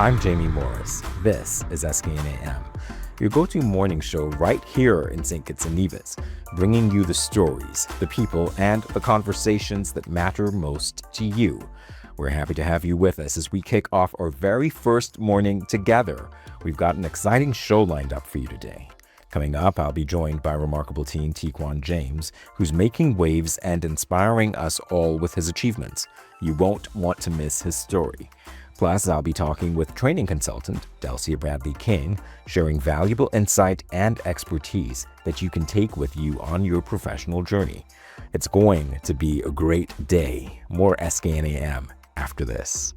I'm Jamie Morris. This is SKN AM, your go-to morning show right here in St. Kitts and Nevis, bringing you the stories, the people, and the conversations that matter most to you. We're happy to have you with us as we kick off our very first morning together. We've got an exciting show lined up for you today. Coming up, I'll be joined by remarkable teen T-Quan James, who's making waves and inspiring us all with his achievements. You won't want to miss his story. Plus, I'll be talking with training consultant Delcia Bradley-King, sharing valuable insight and expertise that you can take with you on your professional journey. It's going to be a great day. More SKN AM after this.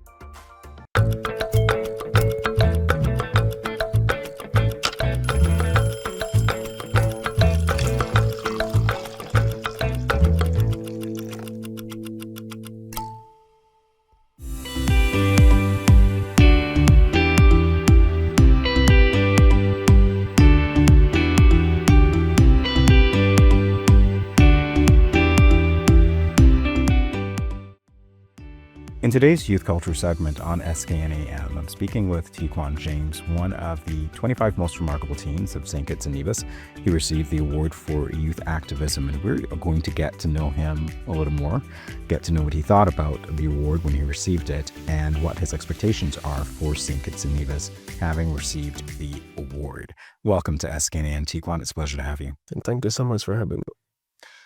In today's youth culture segment on SKN AM, I'm speaking with T-Quan James, one of the 25 most remarkable teens of St. Kitts and Nevis. He received the award for youth activism, and we're going to get to know him a little more, get to know what he thought about the award when he received it, and what his expectations are for St. Kitts and Nevis having received the award. Welcome to SKN AM, T-Quan. It's a pleasure to have you. And thank you so much for having me.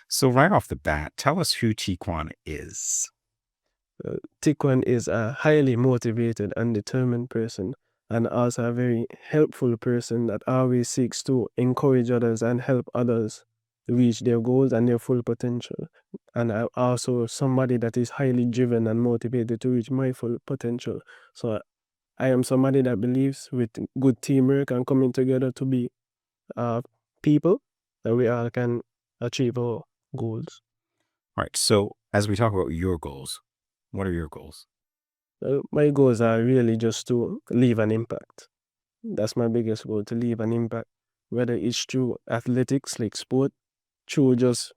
So right off the bat, tell us who T-Quan is. Tquin is a highly motivated and determined person, and also a very helpful person that always seeks to encourage others and help others reach their goals and their full potential. And I'm also somebody that is highly driven and motivated to reach my full potential. So I am somebody that believes with good teamwork and coming together to be people that we all can achieve our goals. All right, so as we talk about your goals, what are your goals? My goals are really just to leave an impact. That's my biggest goal, to leave an impact, whether it's through athletics, like sport, through just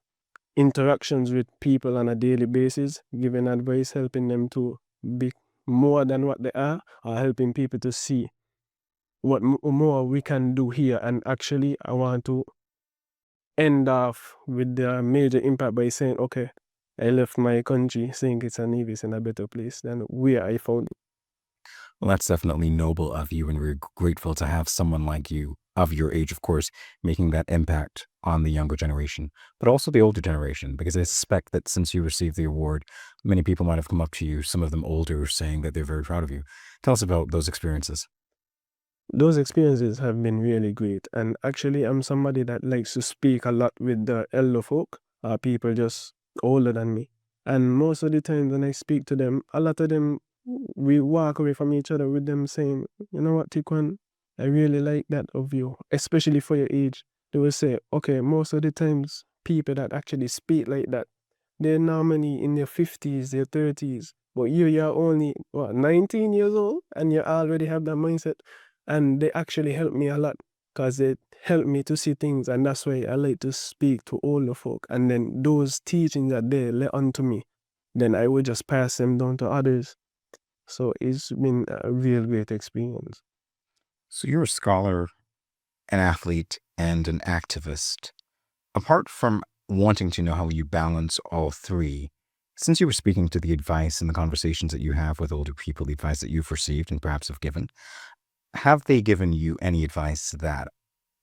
interactions with people on a daily basis, giving advice, helping them to be more than what they are, or helping people to see what more we can do here. And actually, I want to end off with the major impact by saying, okay, I left my country, St. Kitts and Nevis, in a better place than where I found it. Well, that's definitely noble of you, and we're grateful to have someone like you, of your age, of course, making that impact on the younger generation, but also the older generation, because I suspect that since you received the award, many people might have come up to you, some of them older, saying that they're very proud of you. Tell us about those experiences. Those experiences have been really great, and actually I'm somebody that likes to speak a lot with the elder folk, people just older than me, and most of the time when I speak to them, a lot of them, we walk away from each other with them saying, you know what, Tquin, I really like that of you, especially for your age. They will say, okay, most of the times people that actually speak like that, they're normally in their 50s, their 30s, but you're only 19 years old and you already have that mindset. And they actually help me a lot because they help me to see things, and that's why I like to speak to older folk. And then those teachings that they let on to me, then I will just pass them down to others. So it's been a real great experience. So you're a scholar, an athlete, and an activist. Apart from wanting to know how you balance all three, since you were speaking to the advice and the conversations that you have with older people, the advice that you've received and perhaps have given, have they given you any advice that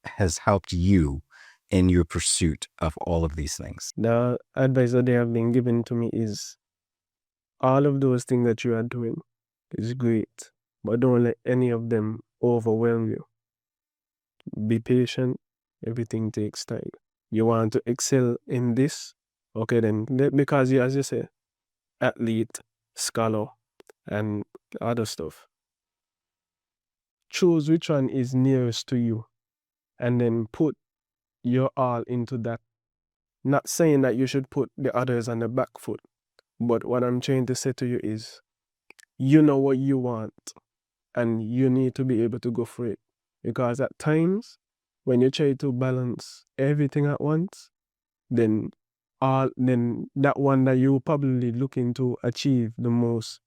has helped you in your pursuit of all of these things? The advice that they have been given to me is all of those things that you are doing is great, but don't let any of them overwhelm you. Be patient. Everything takes time. You want to excel in this, okay, then because you, as you say, athlete, scholar, and other stuff. Choose which one is nearest to you and then put your all into that. Not saying that you should put the others on the back foot, but what I'm trying to say to you is, you know what you want and you need to be able to go for it. Because at times, when you try to balance everything at once, then that one that you're probably looking to achieve the most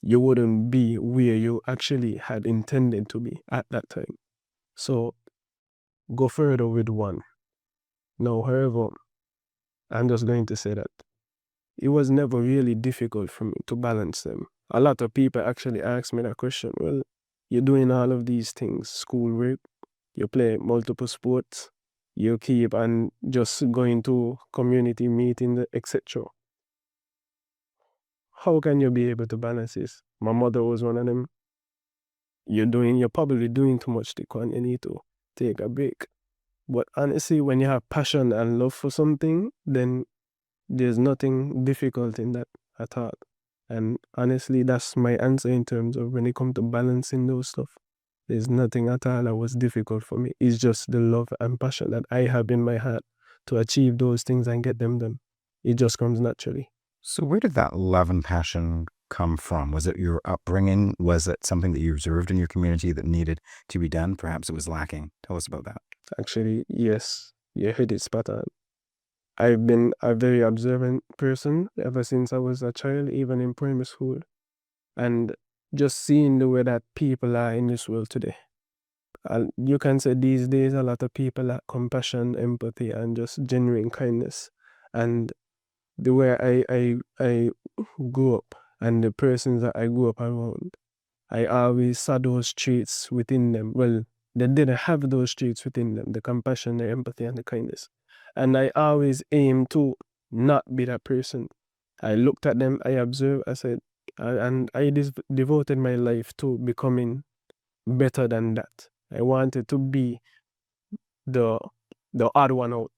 you wouldn't be where you actually had intended to be at that time. So go further with one. Now, however, I'm just going to say that it was never really difficult for me to balance them. A lot of people actually ask me that question. Well, you're doing all of these things, schoolwork, you play multiple sports, you keep and just going to community meetings, etc. How can you be able to balance this? My mother was one of them. You're probably doing too much, Tquin. You need to take a break. But honestly, when you have passion and love for something, then there's nothing difficult in that at all. And honestly, that's my answer in terms of when it comes to balancing those stuff. There's nothing at all that was difficult for me. It's just the love and passion that I have in my heart to achieve those things and get them done. It just comes naturally. So where did that love and passion come from? Was it your upbringing? Was it something that you observed in your community that needed to be done? Perhaps it was lacking. Tell us about that. Actually, yes, you hit it spot on. I've been a very observant person ever since I was a child, even in primary school. And just seeing the way that people are in this world today. You can say these days a lot of people lack compassion, empathy, and just genuine kindness. And the way I grew up and the persons that I grew up around, I always saw those traits within them. Well, they didn't have those traits within them, the compassion, the empathy, and the kindness. And I always aimed to not be that person. I looked at them, I observed, I said, and I devoted my life to becoming better than that. I wanted to be the odd one out.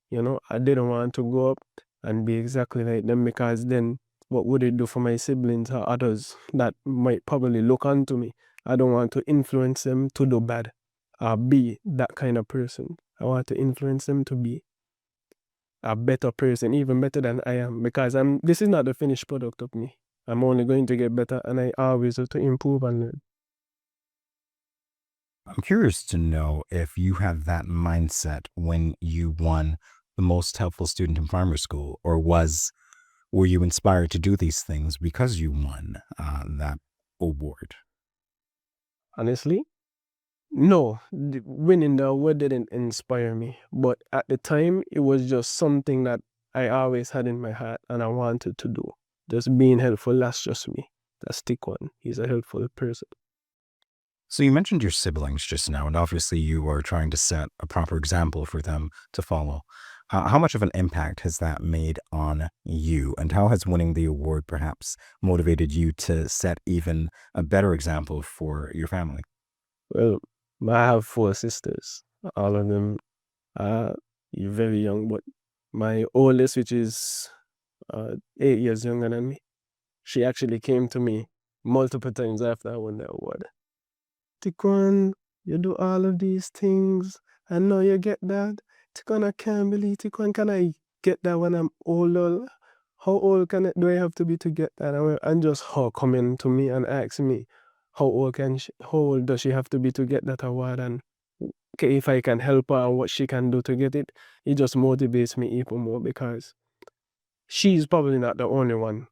You know, I didn't want to go up and be exactly like them, because then what would it do for my siblings or others that might probably look onto me? I don't want to influence them to do bad or be that kind of person. I want to influence them to be a better person, even better than I am, because this is not the finished product of me. I'm only going to get better, and I always have to improve and learn. I'm curious to know if you had that mindset when you won the most helpful student in primary school, or were you inspired to do these things because you won that award? Honestly, no, winning the award didn't inspire me, but at the time, it was just something that I always had in my heart and I wanted to do. Just being helpful, that's just me. That's T-Quan. He's a helpful person. So you mentioned your siblings just now, and obviously you are trying to set a proper example for them to follow. How much of an impact has that made on you, and how has winning the award perhaps motivated you to set even a better example for your family? Well, I have 4 sisters. All of them are very young, but my oldest, which is 8 years younger than me, she actually came to me multiple times after I won the award. Tquin, you do all of these things, and now you get that. Tquin, I can't believe, Tquin, can I get that when I'm older? How old do I have to be to get that? And just her coming to me and asking me, how old does she have to be to get that award? And if I can help her and what she can do to get it, it just motivates me even more, because she's probably not the only one.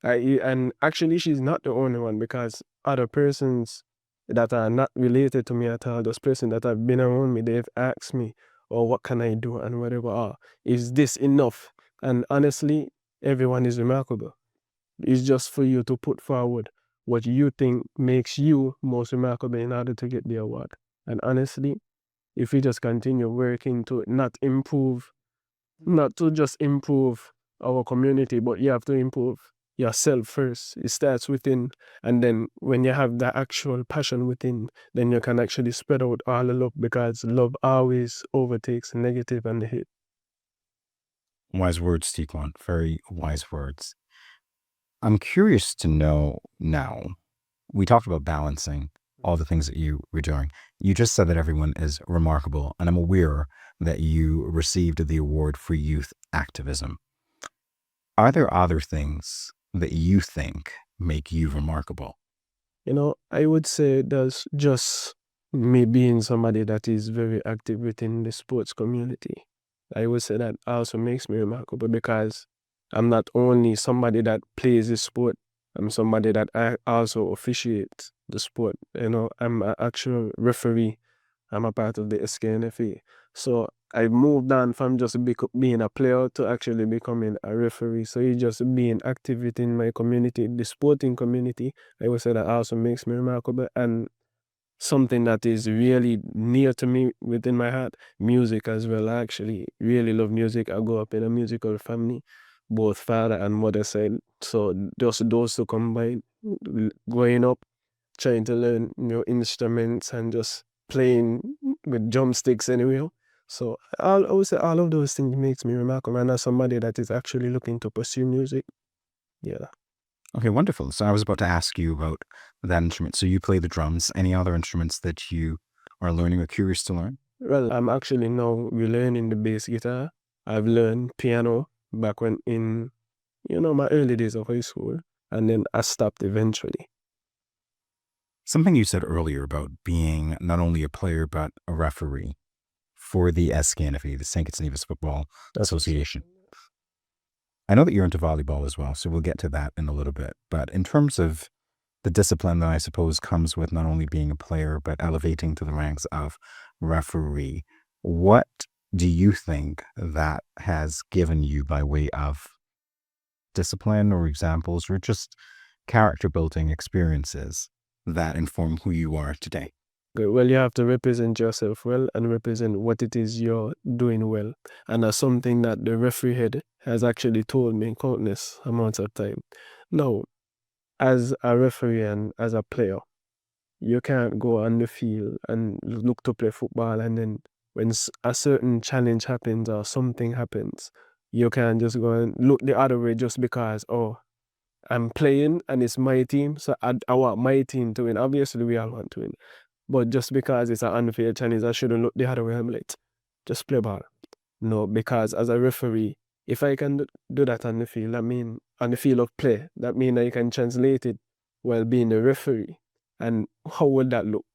And actually, she's not the only one, because other persons that are not related to me at all, those persons that have been around me, they've asked me, oh, what can I do and whatever. Is this enough? And honestly, everyone is remarkable. It's just for you to put forward what you think makes you most remarkable in order to get the award. And honestly, if we just continue working to not to just improve our community, but you have to improve yourself first. It starts within, and then when you have that actual passion within, then you can actually spread out all the love, because love always overtakes negative and hate. Wise words, T-Quan. Very wise words. I'm curious to know now. We talked about balancing all the things that you were doing. You just said that everyone is remarkable, and I'm aware that you received the award for youth activism. Are there other things that you think make you remarkable? You know, I would say there's just me being somebody that is very active within the sports community. I would say that also makes me remarkable, because I'm not only somebody that plays the sport, I'm somebody that I also officiate the sport. I'm an actual referee. I'm a part of the SKN. So I moved on from just being a player to actually becoming a referee. So it's just being active within my community, the sporting community. I would say that also makes me remarkable. And something that is really near to me within my heart, music as well. I actually really love music. I grew up in a musical family, both father and mother side. So just those two combined, growing up, trying to learn new instruments and just playing with drumsticks anyway. So I would say all of those things makes me remarkable. And as somebody that is actually looking to pursue music, yeah. Okay, wonderful. So I was about to ask you about that instrument. So you play the drums. Any other instruments that you are learning or curious to learn? Well, I'm actually now relearning the bass guitar. I've learned piano back when in, my early days of high school, and then I stopped eventually. Something you said earlier about being not only a player but a referee for the SKNFE, the St. Kitts Nevis Football Association. I know that you're into volleyball as well, so we'll get to that in a little bit. But in terms of the discipline that I suppose comes with not only being a player, but elevating to the ranks of referee, what do you think that has given you by way of discipline or examples or just character building experiences that inform who you are today? Okay, well, you have to represent yourself well and represent what it is you're doing well. And that's something that the referee head has actually told me countless amounts of time. Now, as a referee and as a player, you can't go on the field and look to play football, and then when a certain challenge happens or something happens, you can't just go and look the other way just because, oh, I'm playing and it's my team, so I want my team to win. Obviously, we all want to win. But just because it's an unfair challenge, I shouldn't look the other way. I'm like, just play ball. No, because as a referee, if I can do that on the field, on the field of play, that means I can translate it while being a referee. And how would that look?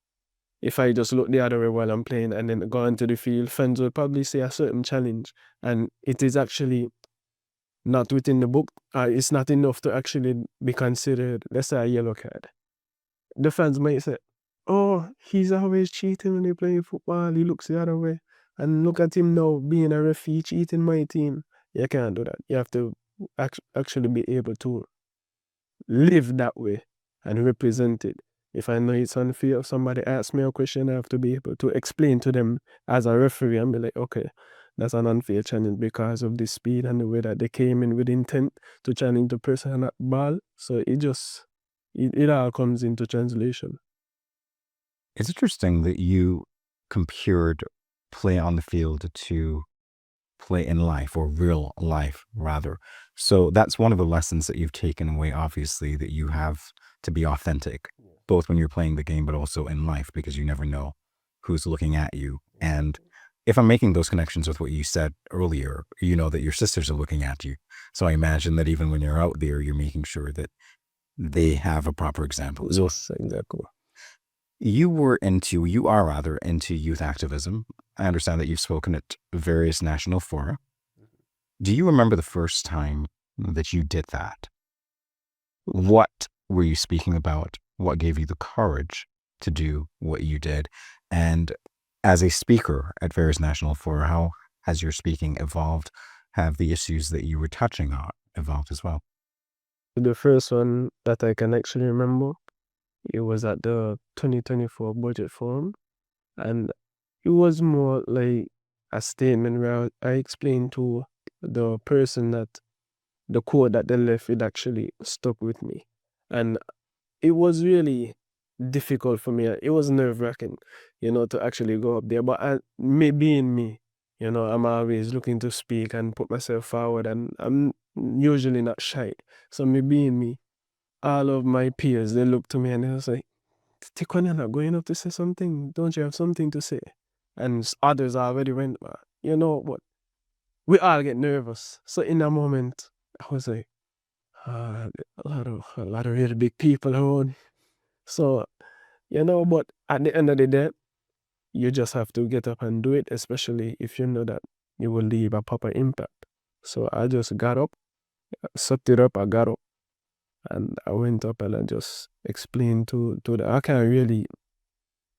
If I just look the other way while I'm playing and then go into the field, fans will probably say a certain challenge, and it is actually not within the book. It's not enough to actually be considered, let's say, a yellow card. The fans might say, oh, he's always cheating when he's playing football. He looks the other way. And look at him now being a referee, cheating my team. You can't do that. You have to actually be able to live that way and represent it. If I know it's unfair, if somebody asks me a question, I have to be able to explain to them as a referee and be like, okay, that's an unfair challenge because of the speed and the way that they came in with intent to challenge the person on that ball. So it all comes into translation. It's interesting that you compared play on the field to play in life or real life, rather. So that's one of the lessons that you've taken away, obviously, that you have to be authentic, both when you're playing the game, but also in life, because you never know who's looking at you. And if I'm making those connections with what you said earlier, you know that your sisters are looking at you. So I imagine that even when you're out there, you're making sure that they have a proper example as well. Yes, exactly. You are rather into youth activism. I understand that you've spoken at various national fora. Do you remember the first time that you did that? What were you speaking about? What gave you the courage to do what you did? And as a speaker at various national fora, how has your speaking evolved? Have the issues that you were touching on evolved as well? The first one that I can actually remember, it was at the 2024 budget forum, and it was more like a statement where I explained to the person that the quote that they left, it actually stuck with me. And it was really difficult for me. It was nerve-wracking, to actually go up there. But me being me, I'm always looking to speak and put myself forward, and I'm usually not shy. So me being me, all of my peers, they looked to me and they was like, Tquin, you're not going up to say something? Don't you have something to say? And others already went, but you know what? We all get nervous. So in that moment, I was like, a lot of really big people around. So, but at the end of the day, you just have to get up and do it, especially if you know that you will leave a proper impact. So I just got up, sucked it up, I got up, And I went up and I just explained to the, I can't really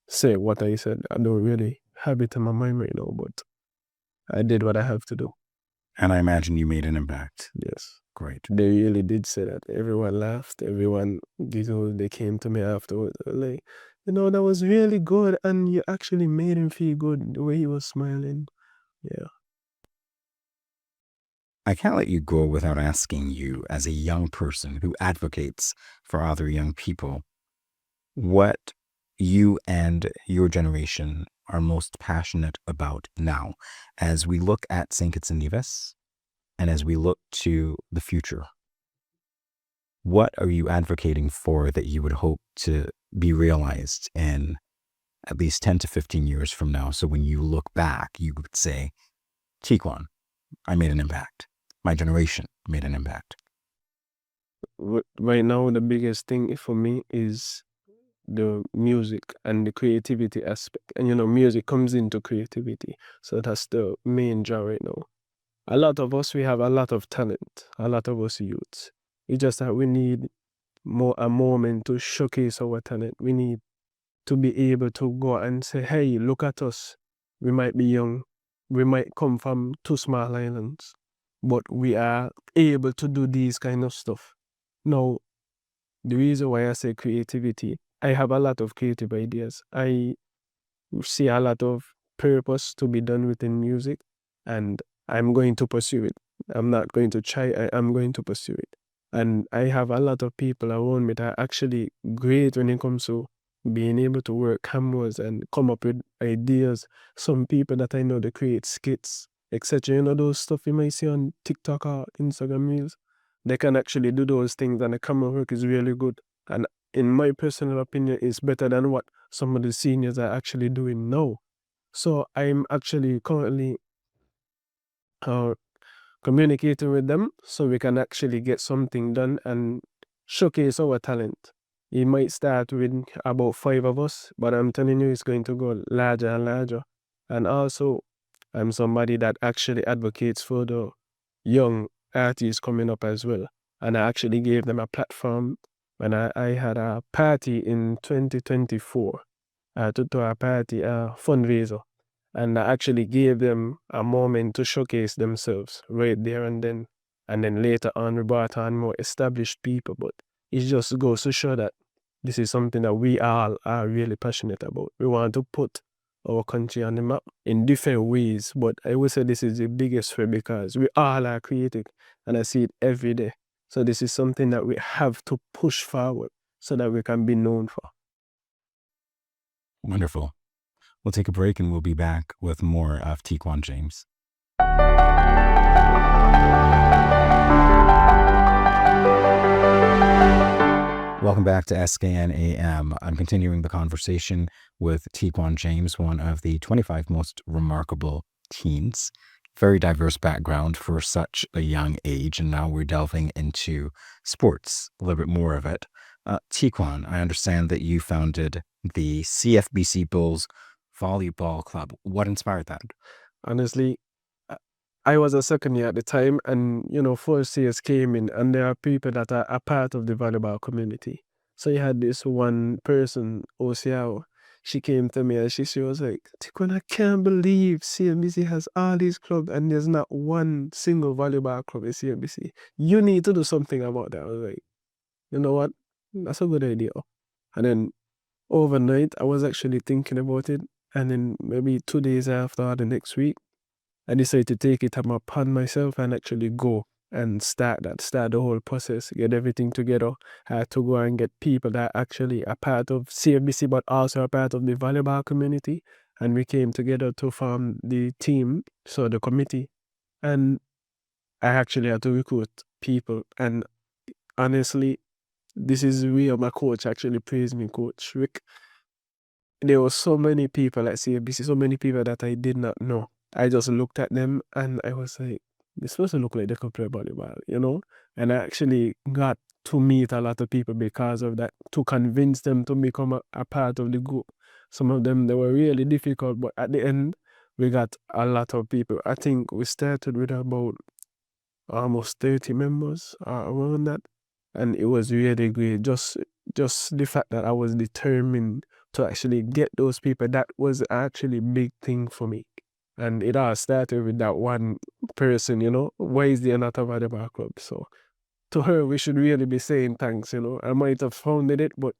say what I said. I don't really have it in my mind right now, but I did what I have to do. And I imagine you made an impact. Yes. Great. They really did say that. Everyone laughed. Everyone, they came to me afterwards. Like, that was really good. And you actually made him feel good the way he was smiling. Yeah. I can't let you go without asking you, as a young person who advocates for other young people, what you and your generation are most passionate about now as we look at St. Kitts and Nevis and as we look to the future. What are you advocating for that you would hope to be realized in at least 10 to 15 years from now? So when you look back, you would say, T-Quan, I made an impact. My generation made an impact. Right now, the biggest thing for me is the music and the creativity aspect. And music comes into creativity. So that's the main draw right now. A lot of us, we have a lot of talent, a lot of us youths. It's just that we need a moment to showcase our talent. We need to be able to go and say, hey, look at us. We might be young. We might come from 2 small islands, but we are able to do these kind of stuff. Now, the reason why I say creativity, I have a lot of creative ideas. I see a lot of purpose to be done within music, and I'm going to pursue it. I'm not going to try, I'm going to pursue it. And I have a lot of people around me that are actually great when it comes to being able to work cameras and come up with ideas. Some people that I know, they create skits, etc. Those stuff you might see on TikTok or Instagram Reels. They can actually do those things, and the camera work is really good. And in my personal opinion, it's better than what some of the seniors are actually doing now. So I'm actually currently communicating with them so we can actually get something done and showcase our talent. It might start with about 5 of us, but I'm telling you, it's going to go larger and larger. And also, I'm somebody that actually advocates for the young artists coming up as well. And I actually gave them a platform when I had a party in 2024, to a party, a fundraiser. And I actually gave them a moment to showcase themselves right there and then. And then later on, we brought on more established people. But it just goes to show that this is something that we all are really passionate about. We want to put our country on the map in different ways. But I would say this is the biggest way because we all are creative. And I see it every day. So this is something that we have to push forward so that we can be known for. Wonderful. We'll take a break and we'll be back with more of Tquin James. Welcome back to SKN AM. I'm continuing the conversation with Tquin James, one of the 25 most remarkable teens. Very diverse background for such a young age, and now we're delving into sports, a little bit more of it. Tquin, I understand that you founded the CFBC Bulls Volleyball Club. What inspired that? Honestly, I was a second year at the time, and first years came in, and there are people that are a part of the volleyball community. So you had this one person, Osiao. She came to me and she was like, Tquin, I can't believe CMBC has all these clubs and there's not one single volleyball club in CMBC. You need to do something about that. I was like, you know what? That's a good idea. And then overnight, I was actually thinking about it. And then maybe 2 days after, the next week, I decided to take it upon myself and actually go and start the whole process, get everything together. I had to go and get people that actually are part of CFBC, but also a part of the volleyball community. And we came together to form the team, so the committee. And I actually had to recruit people. And honestly, this is where my coach actually praised me, Coach Rick. There were so many people at CFBC, so many people that I did not know. I just looked at them and I was like, this person look like they could play volleyball, And I actually got to meet a lot of people because of that, to convince them to become a part of the group. Some of them, they were really difficult, but at the end, we got a lot of people. I think we started with about almost 30 members around that. and it was really great. Just the fact that I was determined to actually get those people, that was actually a big thing for me. And it all started with that one person, why is there not a volleyball club? So to her, we should really be saying thanks, I might have founded it, but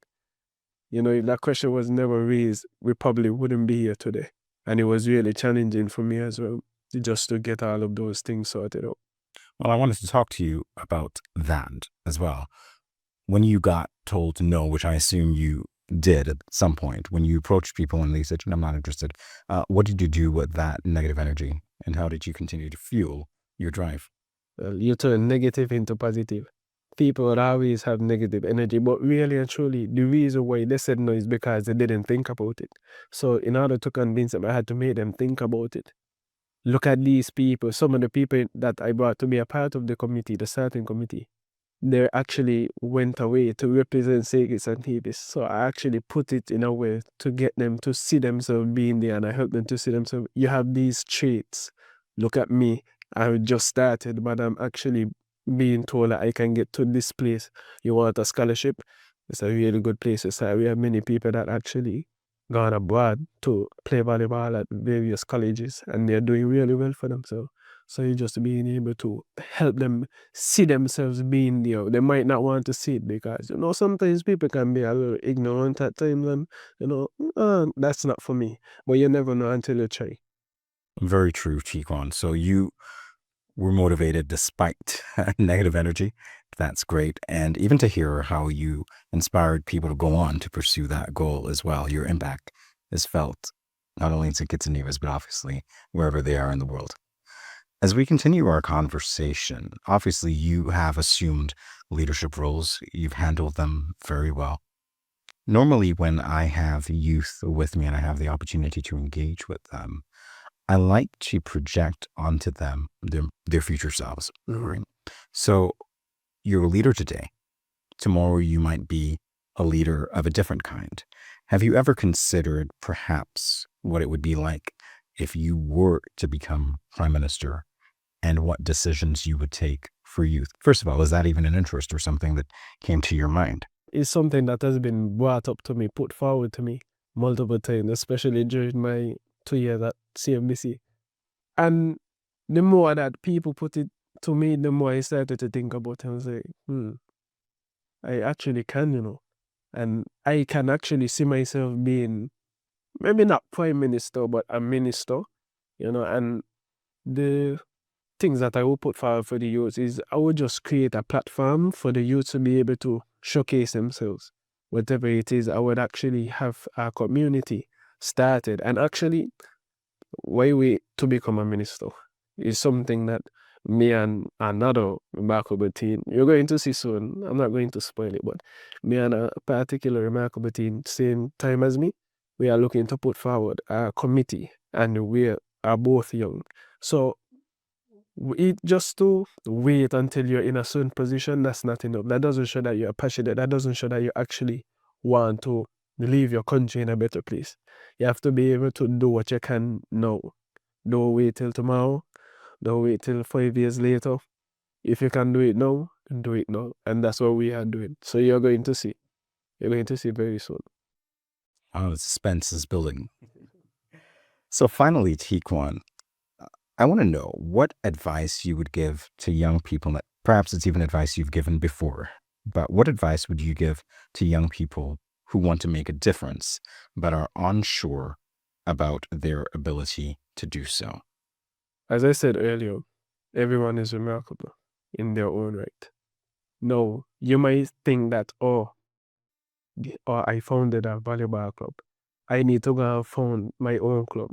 if that question was never raised, we probably wouldn't be here today. And it was really challenging for me as well, just to get all of those things sorted out. Well, I wanted to talk to you about that as well. When you got told no, which I assume you did at some point, when you approached people and they said, I'm not interested, what did you do with that negative energy? And how did you continue to fuel your drive? You turn negative into positive. People would always have negative energy, but really and truly, the reason why they said no is because they didn't think about it. So in order to convince them, I had to make them think about it. Look at these people. Some of the people that I brought to be a part of the committee, the starting committee, they actually went away to represent St. Kitts and Nevis. So I actually put it in a way to get them to see themselves being there, and I help them to see themselves. You have these traits. Look at me. I just started, but I'm actually being told that I can get to this place. You want a scholarship? It's a really good place to start. We have many people that actually gone abroad to play volleyball at various colleges, and they're doing really well for themselves. So you just being able to help them see themselves being there. They might not want to see it because, sometimes people can be a little ignorant at times, and, that's not for me. But you never know until you try. Very true, T-Quan. So you were motivated despite negative energy. That's great. And even to hear how you inspired people to go on to pursue that goal as well. Your impact is felt not only in St. Kitts and Nevis, but obviously wherever they are in the world. As we continue our conversation, obviously you have assumed leadership roles. You've handled them very well. Normally, when I have youth with me and I have the opportunity to engage with them, I like to project onto them their future selves. Right? So you're a leader today. Tomorrow you might be a leader of a different kind. Have you ever considered perhaps what it would be like if you were to become prime minister, and what decisions you would take for youth? First of all, is that even an interest or something that came to your mind? It's something that has been brought up to me, put forward to me multiple times, especially during my 2 years at CMBC. And the more that people put it to me, the more I started to think about it and say, I actually can, and I can actually see myself being maybe not prime minister, but a minister, and the things that I will put forward for the youth is I would just create a platform for the youth to be able to showcase themselves. Whatever it is, I would actually have a community started. And actually, why wait to become a minister is something that me and another remarkable team, you're going to see soon. I'm not going to spoil it, but me and a particular remarkable team, same time as me, we are looking to put forward a committee, and we are both young. So just to wait until you're in a certain position, that's not enough. That doesn't show that you're passionate. That doesn't show that you actually want to leave your country in a better place. You have to be able to do what you can now. Don't wait till tomorrow. Don't wait till 5 years later. If you can do it now, do it now. And that's what we are doing. So you're going to see. You're going to see very soon. Oh, the suspense is building. So finally, T-Quan, I want to know what advice you would give to young people. That perhaps it's even advice you've given before, but what advice would you give to young people who want to make a difference but are unsure about their ability to do so? As I said earlier, everyone is remarkable in their own right. No, you might think that, or I founded a volleyball club. I need to go and found my own club.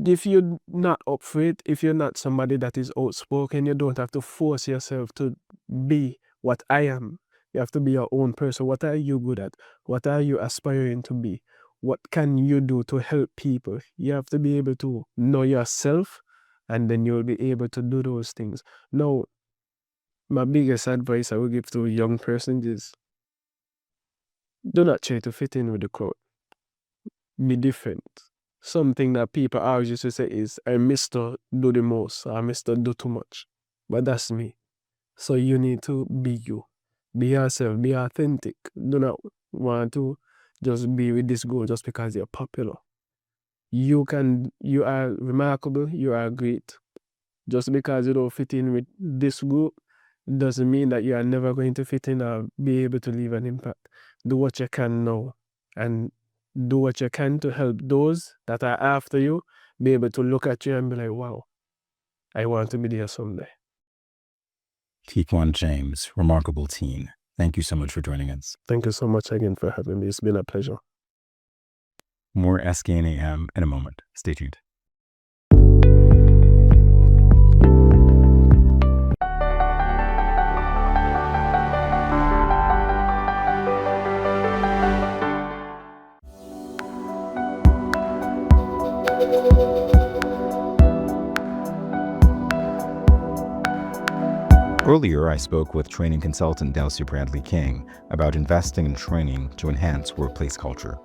If you're not up for it, if you're not somebody that is outspoken, you don't have to force yourself to be what I am. You have to be your own person. What are you good at? What are you aspiring to be? What can you do to help people? You have to be able to know yourself, and then you'll be able to do those things. Now, my biggest advice I would give to a young person is do not try to fit in with the crowd. Be different. Something that people always used to say is, I'm Mr. Do the most, or Mr. Do too much. But that's me. So you need to be you. Be yourself, be authentic. Do not want to just be with this goal just because you're popular. You are remarkable, you are great. Just because you don't fit in with this group doesn't mean that you are never going to fit in or be able to leave an impact. Do what you can now and do what you can to help those that are after you be able to look at you and be like, wow, I want to be there someday. T-Quan James, remarkable teen. Thank you so much for joining us. Thank you so much again for having me. It's been a pleasure. More SKN AM in a moment. Stay tuned. Earlier, I spoke with training consultant Delcia Bradley-King about investing in training to enhance workplace culture.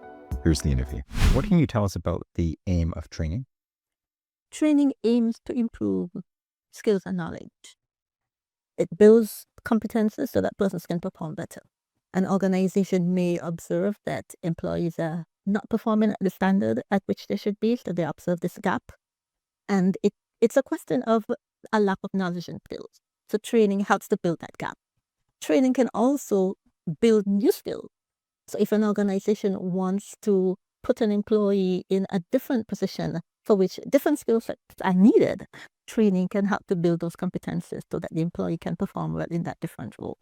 Here's the interview. What can you tell us about the aim of training? Training aims to improve skills and knowledge. It builds competences so that persons can perform better. An organization may observe that employees are not performing at the standard at which they should be, so they observe this gap. And it's a question of a lack of knowledge and skills. So training helps to build that gap. Training can also build new skills. So if an organization wants to put an employee in a different position for which different skill sets are needed, training can help to build those competencies so that the employee can perform well in that different role.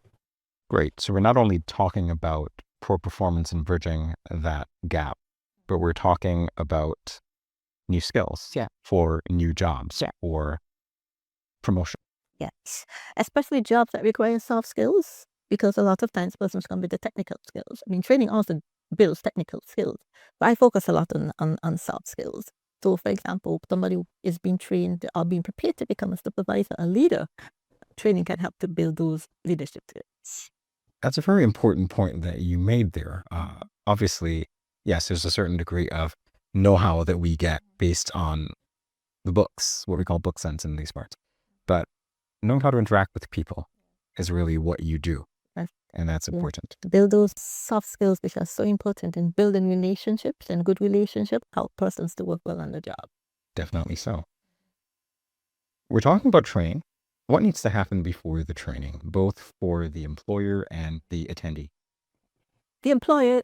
Great. So we're not only talking about poor performance and bridging that gap, but we're talking about new skills for new jobs or promotion. Yes, especially jobs that require soft skills, because a lot of times persons come with the technical skills. I mean, training also builds technical skills, but I focus a lot on soft skills. So, for example, somebody who is being trained or being prepared to become a supervisor, a leader, training can help to build those leadership skills. That's a very important point that you made there. Obviously, yes, there's a certain degree of know-how that we get based on the books, what we call book sense in these parts. But knowing how to interact with people is really what you do. And that's important. To build those soft skills, which are so important in building relationships, and good relationships help persons to work well on the job. Definitely so. We're talking about training. What needs to happen before the training, both for the employer and the attendee? The employer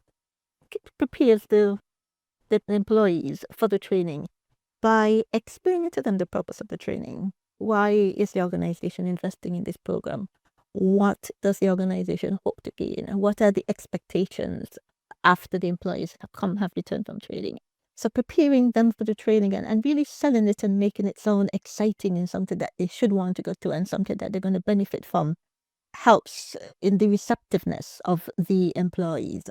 prepares the employees for the training by explaining to them the purpose of the training. Why is the organization investing in this program? What does the organization hope to gain? What are the expectations after the employees have returned from training? So preparing them for the training and really selling it and making it sound exciting and something that they should want to go to and something that they're going to benefit from helps in the receptiveness of the employees.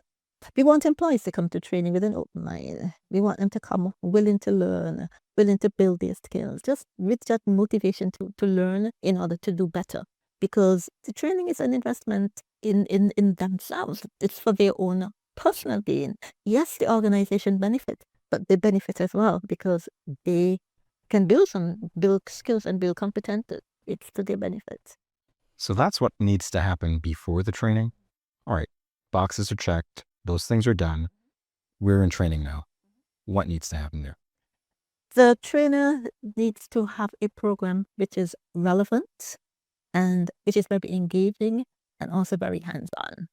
We want employees to come to training with an open mind. We want them to come willing to learn, willing to build their skills, just with that motivation to learn in order to do better. Because the training is an investment in themselves. It's for their own personal gain. Yes, the organization benefits, but they benefit as well because they can build skills and build competences. It's to their benefit. So that's what needs to happen before the training. All right, boxes are checked. Those things are done. We're in training now. What needs to happen there? The trainer needs to have a program which is relevant and which is very engaging and also very hands-on.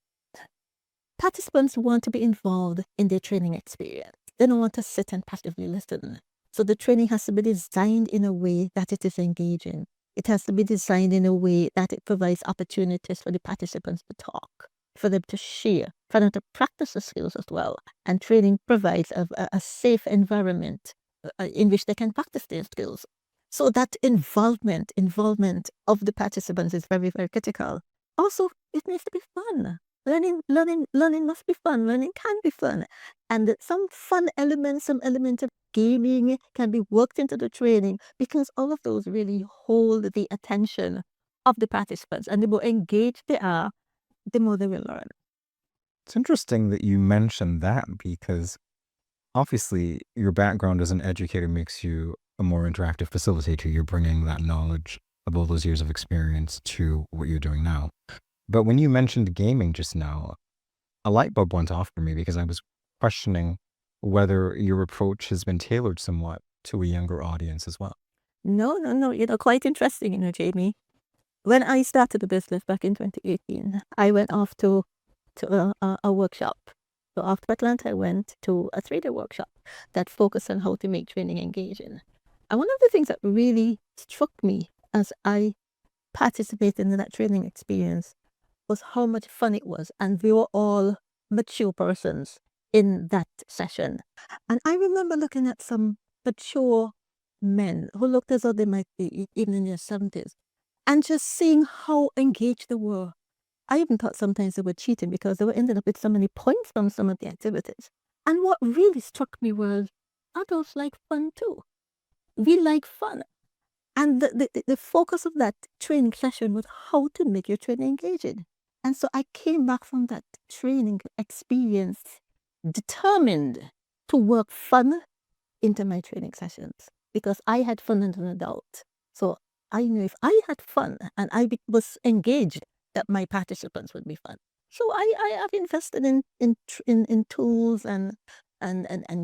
Participants want to be involved in their training experience. They don't want to sit and passively listen. So the training has to be designed in a way that it is engaging. It has to be designed in a way that it provides opportunities for the participants to talk, for them to share, for them to practice the skills as well. And training provides a safe environment in which they can practice their skills. So that involvement of the participants is very, very critical. Also, it needs to be fun. Learning must be fun. Learning can be fun. And some fun elements, some element of gaming can be worked into the training because all of those really hold the attention of the participants. And the more engaged they are, the more they will learn. It's interesting that you mentioned that because obviously your background as an educator makes you a more interactive facilitator. You're bringing that knowledge of all those years of experience to what you're doing now. But when you mentioned gaming just now, a light bulb went off for me because I was questioning whether your approach has been tailored somewhat to a younger audience as well. No. Quite interesting, Jamie. When I started the business back in 2018, I went off to a workshop. So after Atlanta, I went to a 3-day workshop that focused on how to make training engaging. And one of the things that really struck me as I participated in that training experience was how much fun it was. And we were all mature persons in that session. And I remember looking at some mature men who looked as though they might be even in their 70s and just seeing how engaged they were. I even thought sometimes they were cheating because they were ending up with so many points from some of the activities. And what really struck me was adults like fun too. We like fun. And the focus of that training session was how to make your training engaging. And so I came back from that training experience determined to work fun into my training sessions because I had fun as an adult. So I knew if I had fun and I was engaged, that my participants would be fun. So I have invested in tools and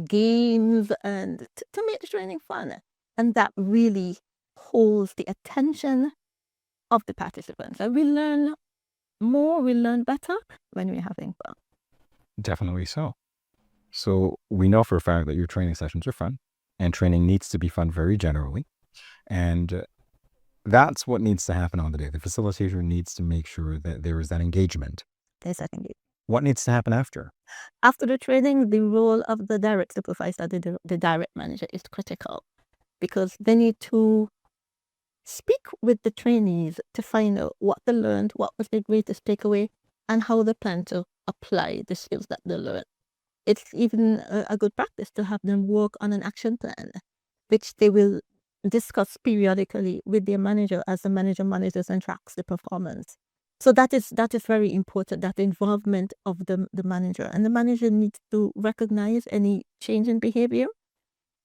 games and to make the training fun. And that really holds the attention of the participants. And we learn more, we learn better when we're having fun. Definitely so. So we know for a fact that your training sessions are fun, and training needs to be fun very generally. And that's what needs to happen on the day. The facilitator needs to make sure that there is that engagement. There's that engagement. What needs to happen after? After the training, the role of the direct supervisor, the direct manager, is critical because they need to speak with the trainees to find out what they learned, what was their greatest takeaway, and how they plan to apply the skills that they learned. It's even a good practice to have them work on an action plan, which they will discuss periodically with their manager as the manager monitors and tracks the performance. So that is very important, that involvement of the manager. And the manager needs to recognize any change in behavior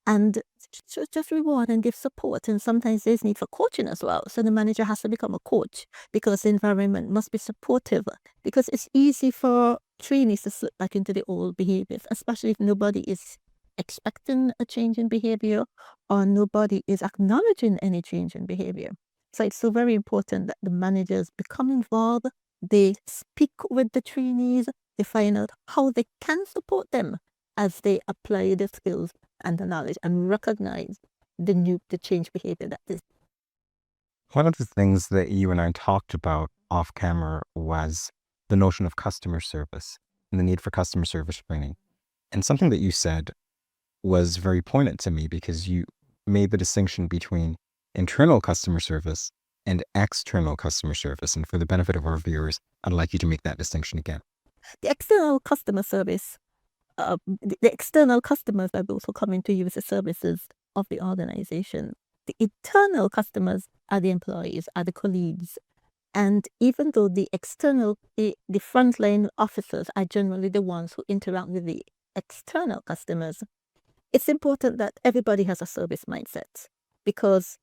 and just reward and give support. And sometimes there's need for coaching as well. So the manager has to become a coach because the environment must be supportive, because it's easy for trainees to slip back into the old behaviors, especially if nobody is expecting a change in behavior or nobody is acknowledging any change in behavior. So it's so very important that the managers become involved, they speak with the trainees, they find out how they can support them as they apply the skills and the knowledge and recognize the change behavior that is. One of the things that you and I talked about off camera was the notion of customer service and the need for customer service training. And something that you said was very poignant to me because you made the distinction between internal customer service and external customer service. And for the benefit of our viewers, I'd like you to make that distinction again. The external customer service, the external customers are those who come in to use the services of the organization. The internal customers are the employees, are the colleagues. And even though the external, the frontline officers are generally the ones who interact with the external customers, it's important that everybody has a service mindset because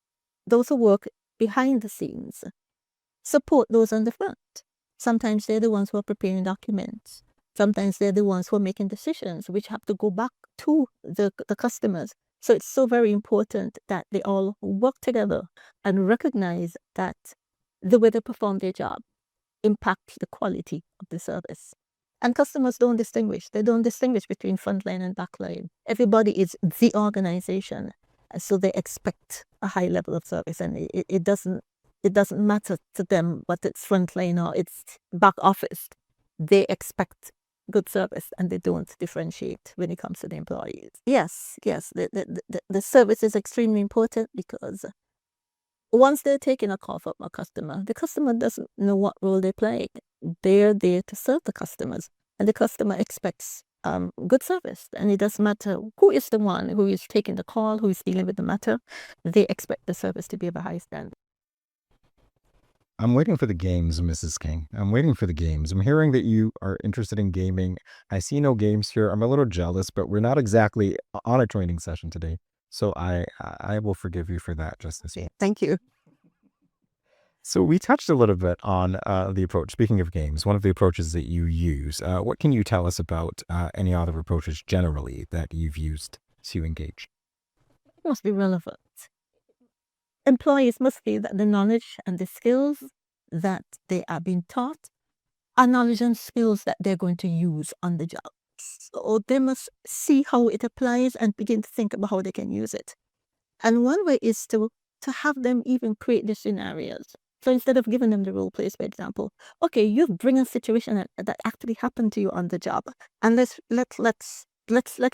those who work behind the scenes support those on the front. Sometimes they're the ones who are preparing documents. Sometimes they're the ones who are making decisions which have to go back to the customers. So it's so very important that they all work together and recognize that the way they perform their job impacts the quality of the service. And customers don't distinguish. They don't distinguish between frontline and backline. Everybody is the organization. So they expect a high level of service, and it doesn't matter to them whether it's frontline or it's back office. They expect good service and they don't differentiate when it comes to the employees. Yes, the service is extremely important because once they're taking a call from a customer, the customer doesn't know what role they're playing. They're there to serve the customers, and the customer expects good service. And it doesn't matter who is the one who is taking the call, who is dealing with the matter. They expect the service to be of a high standard. I'm waiting for the games, Mrs. King. I'm waiting for the games. I'm hearing that you are interested in gaming. I see no games here. I'm a little jealous, but we're not exactly on a training session today. So I will forgive you for that, Justice. Thank you. So we touched a little bit on the approach. Speaking of games, one of the approaches that you use, what can you tell us about any other approaches generally that you've used to engage? It must be relevant. Employees must feel that the knowledge and the skills that they are being taught are knowledge and skills that they're going to use on the job. So they must see how it applies and begin to think about how they can use it. And one way is to have them even create the scenarios. So instead of giving them the role plays, for example, okay, you bring a situation that actually happened to you on the job, and let's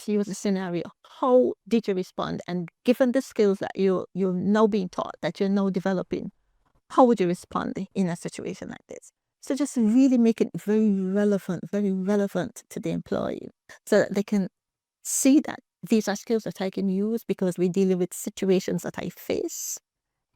use a scenario. How did you respond? And given the skills that you're now being taught, that you're now developing, how would you respond in a situation like this? So just really make it very relevant to the employee, so that they can see that these are skills that I can use because we're dealing with situations that I face.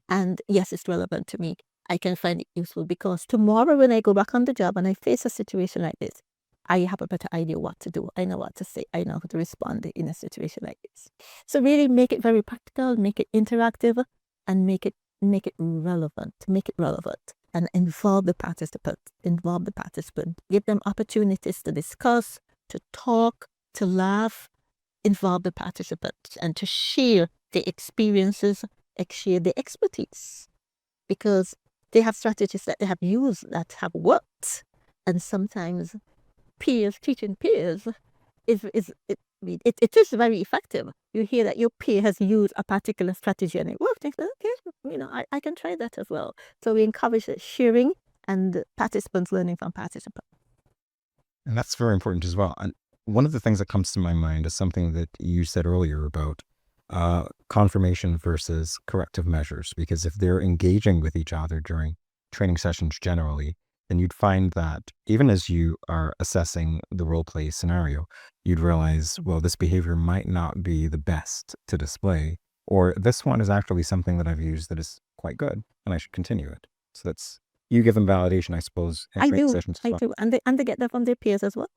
And yes, it's relevant to me. I can find it useful because tomorrow when I go back on the job and I face a situation like this, I have a better idea what to do. I know what to say. I know how to respond in a situation like this. So really make it very practical, make it interactive, and make it relevant. Make it relevant and involve the participant. Give them opportunities to discuss, to talk, to laugh. Involve the participants and to share the experiences, share the expertise, because they have strategies that they have used that have worked, and sometimes teaching peers it is very effective. You hear that your peer has used a particular strategy and it worked. They say, okay, I can try that as well. So we encourage sharing and participants learning from participants. And that's very important as well. And one of the things that comes to my mind is something that you said earlier about confirmation versus corrective measures. Because if they're engaging with each other during training sessions generally, then you'd find that even as you are assessing the role play scenario, you'd realize, well, this behavior might not be the best to display, or this one is actually something that I've used that is quite good and I should continue it. So that's, you give them validation, I suppose, in training sessions as well. I do. And they get that from their peers as well.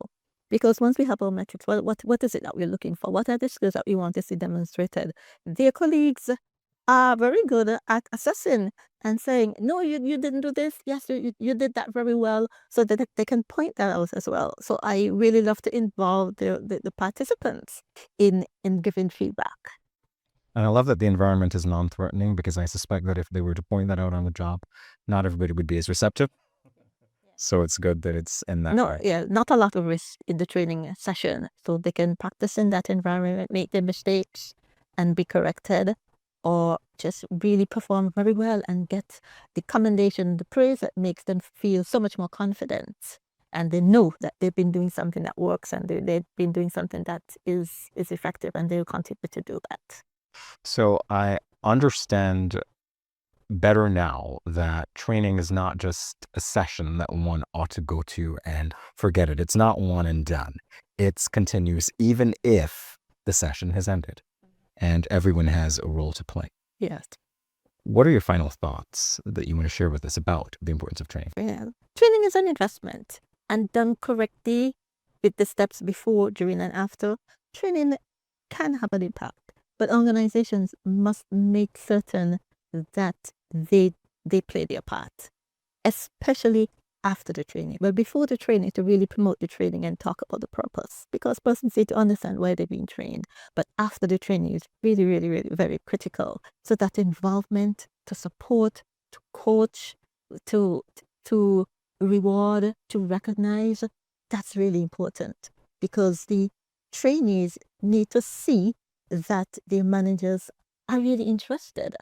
Because once we have our metrics, well, what is it that we're looking for? What are the skills that we want to see demonstrated? Their colleagues are very good at assessing and saying, no, you didn't do this. Yes, you did that very well. So that they can point that out as well. So I really love to involve the participants in giving feedback. And I love that the environment is non-threatening, because I suspect that if they were to point that out on the job, not everybody would be as receptive. So it's good that it's in that way. Yeah, not a lot of risk in the training session. So they can practice in that environment, make their mistakes and be corrected, or just really perform very well and get the commendation, the praise that makes them feel so much more confident. And they know that they've been doing something that works, and they've been doing something that is effective, and they'll continue to do that. So I understand better now that training is not just a session that one ought to go to and forget it. It's not one and done. It's continuous, even if the session has ended and everyone has a role to play. Yes. What are your final thoughts that you want to share with us about the importance of training? Yeah. Training is an investment, and done correctly with the steps before, during, and after, training can have an impact. But organizations must make certain that they play their part, especially after the training. But before the training, to really promote the training and talk about the purpose, because persons need to understand why they're being trained. But after the training is really very critical. So that involvement, to support, to coach, to reward, to recognize, that's really important, because the trainees need to see that their managers are really interested,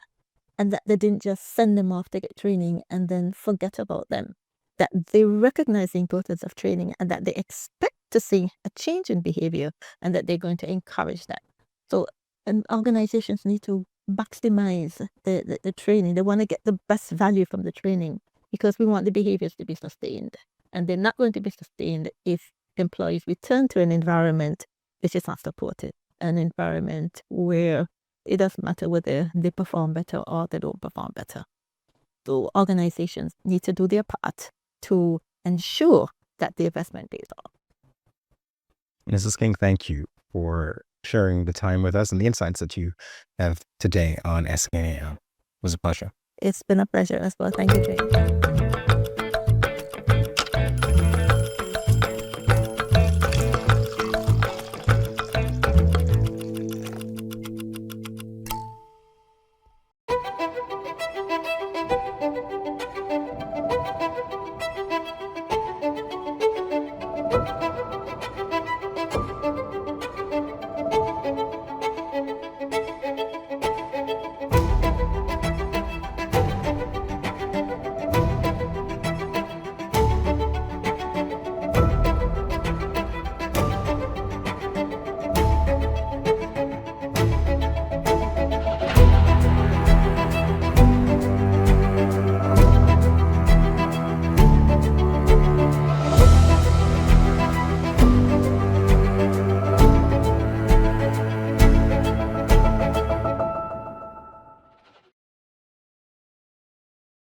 and that they didn't just send them off to get training and then forget about them. That they recognize the importance of training, and that they expect to see a change in behavior, and that they're going to encourage that. So organizations need to maximize the training. They want to get the best value from the training, because we want the behaviors to be sustained. And they're not going to be sustained if employees return to an environment which is not supported, an environment where it doesn't matter whether they perform better or they don't perform better. So organizations need to do their part to ensure that the investment pays off. Mrs. King, thank you for sharing the time with us and the insights that you have today on SKN AM. It was a pleasure. It's been a pleasure as well. Thank you, Jane.